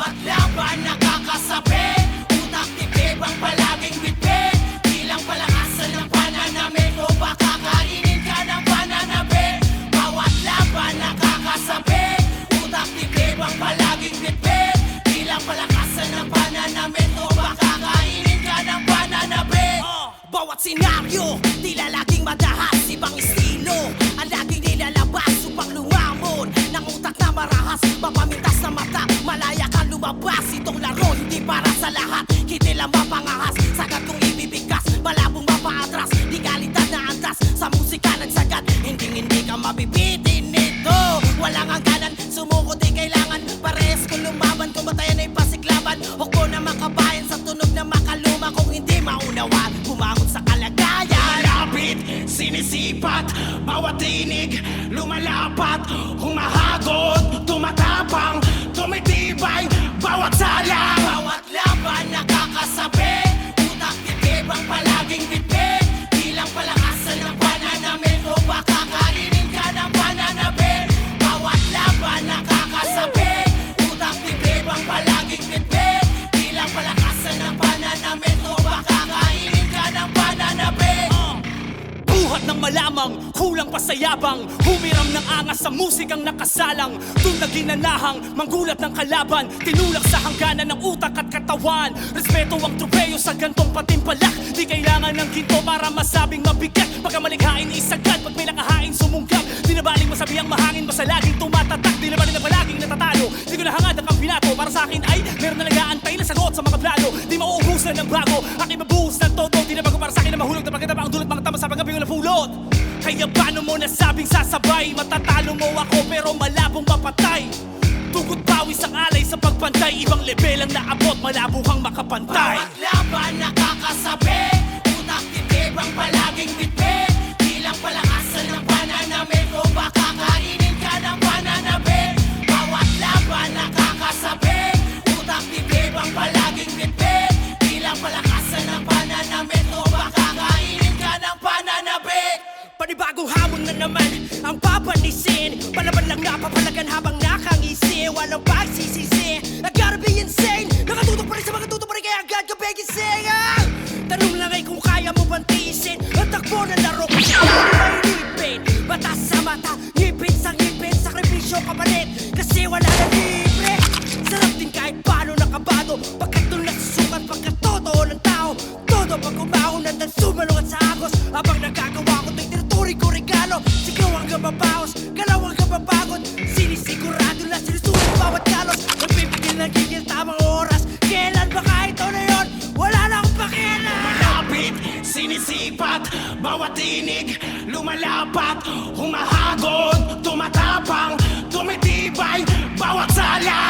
Bawat laban nakakasabi, utak tibang palaging bitbit. Bilang palakasan ng pananamit o baka kainin ka ng pananabi. Bawat laban nakakasabi, utak tibang palaging bitbit. Bilang palakasan ng pananamit o baka kainin ka ng pananabi. Bawat senaryo, tila laging madahas, ibang estilo ang laging nilalabas upang lumamon ng utak na marahas, mapamintas na mata, malaya kang lumabas. Itong laro hindi para sa lahat, hindi lang mapangahas. Sagad kong ibibigkas, malabong mapaatras, di kalidad na antas sa musika nagsagad. Hindi ka mabibitin nito, walang hangganan, sumuko di kailangan. Pares kung lumaban, kumatayan ay pasiklaban. Hukbo na makabayan sa tunog na makaluma. Kung hindi maunawa, bumangon sa kalagayan. Malapit, sinisipat, bawat tinig lumalapat, humahagod, tumatapang, tumitibay, bawat sala. Bawat laban nakakasabi, utak tibang palaging bitbit. Bilang palakasan ng pananamit o baka kainin ka ng pananabi. Bawat laban nakakasabi, utak tibang palaging bitbit. Bilang palakasan ng pananamit o baka kainin ka ng pananabi. Buhat ng malamang, kulang pa sa yabang, humiram ng angas sa musikang nakasalang. Doon na ginanahang, manggulat ng kalaban, tinulak sa hangganan ng utak at katawan. Respeto ang tropeyo sa gantong patimpalak, di kailangan ng ginto para masabing mabigat. Pagka malikhain isagad, pag may nakahain sumungkap. Di na baling masabihang mahangin, basta laging tumatatak. Di na baling na palaging natatalo, di ko nahangad ang kampinato. Para sa akin ay meron na nag-aantay na sagot sa mga plano. Di mauubusan ng bago, aking mabuhos ng todo. Di na bago para sa akin na mahulog na pagkita pa ang dulot mga tama sa pagkabi na pulot. Kaya paano mo nasabing sasabay? Matatalo mo ako pero malabong mapatay. Tugod pawis ang alay sa pagpantay, ibang level ang naabot, malabo kang makapantay. Bawat laban nakakasabi, utak tibang palaging bitbit. Bilang palakasan ng pananamit o baka kainin ka ng pananabi. Bawat laban nakakasabi, utak tibang palaging bitbit. Bilang palakasan ng pananamit o baka kainin ka ng pananabi. Panibagong hamon na naman ang papanisin, palaban lang napapalagan habang nakangisi. Walang pagsisisi, I gotta be insane. Nakatutok pa rin sa mga tutok pa rin kaya agad ka begising. Tanong lang ay kung kaya mo bang tiisin ang takbo na laro kung siya may lipin. Batas sa mata, ngipin sa ngipin, sakripisyo kapalit kasi wala na libre. Sarap din kahit paano nakabado, pagkat doon nasusukat pagkat totoo ng tao. Todo pag umahon at sumalungat sa agos, habang nagagawa ko itong tinuturi ko regalo. Sigaw hanggang mabawas, galaw hanggang mapagod, sinisigurado na sinusulit bawat kalos. Nagpipigil ng gigil tamang oras, kailan ba kahit ito na yun, wala na akong pakialam. Malapit, sinisipat, bawat tinig lumalapat, humahagod, tumatapang, tumitibay, bawat sala.